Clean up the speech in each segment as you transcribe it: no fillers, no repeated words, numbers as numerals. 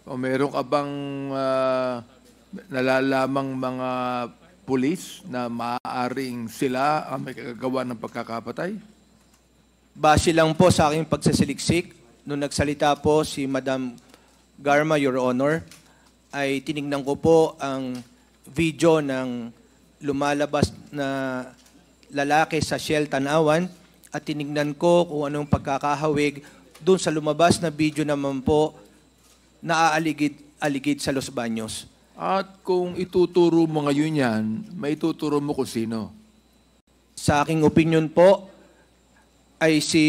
O meron ka bang nalalamang mga pulis na maaaring sila ang may kagagawa ng pagkakapatay? Base lang po sa aking pagsasaliksik, nung nagsalita po si Madam Garma, Your Honor, ay tinignan ko po ang video ng lumalabas na lalaki sa Shell Tanawan at tinignan ko kung anong pagkakahawig doon sa lumabas na video naman po na aaligid sa Los Baños. At kung ituturo mo ngayon yan, may ituturo mo kung sino? Sa aking opinion po ay si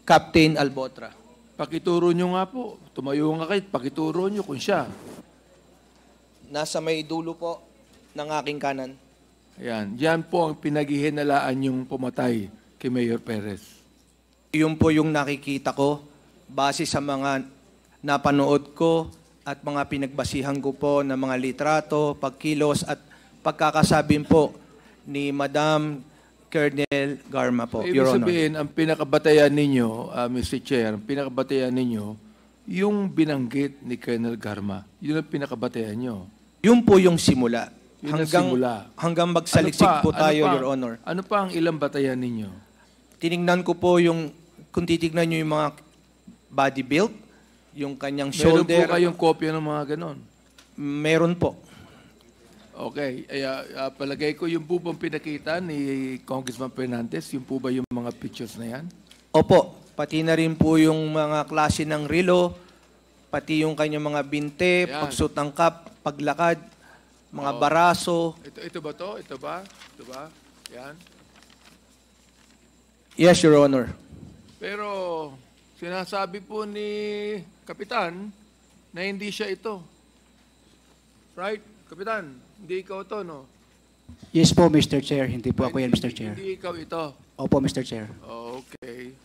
Captain Albotra. Pakituro nyo nga po. Tumayo nga kayo, pakituro nyo kung siya. Nasa may dulo po ng aking kanan. Ayan. Yan po ang pinaghihinalaan yung pumatay kay Mayor Perez. Yun po yung nakikita ko base sa mga napanood ko at mga pinagbasihan ko po ng mga litrato, pagkilos at pagkakasabing po ni Madam Colonel Garma po, Ibig Your Honor. sabihin, ang pinakabatayan ninyo, Mr. Chair, ang pinakabatayan ninyo, yung binanggit ni Colonel Garma. Yun ang pinakabatayan nyo. Yun po yung simula. Yun ang simula. Hanggang magsaliksik po tayo, pa, Your Honor. Ano pa ang ilang batayan ninyo? Tinignan ko po yung, kung titignan nyo yung mga body build, yung kanyang Meron shoulder. po kayong kopya ng mga ganon? Meron po. Okay. Palagay ko yung po bang pinakita ni Congressman Fernandez, yung po ba yung mga pictures na yan? Opo. Pati na rin po yung mga klase ng relo, pati yung kanyang mga binte, Ayan. pagsuot ng cap, paglakad, mga baraso. Ito ba to? Ito ba? Ito ba? Yan. Yes, Your Honor. Pero sinasabi po ni Kapitan na hindi siya ito. Right? Kapitan, hindi ikaw ito, no? Yes po, Mr. Chair. Hindi po ako yan, Mr. Chair. Hindi ikaw ito. Opo, Mr. Chair. Okay.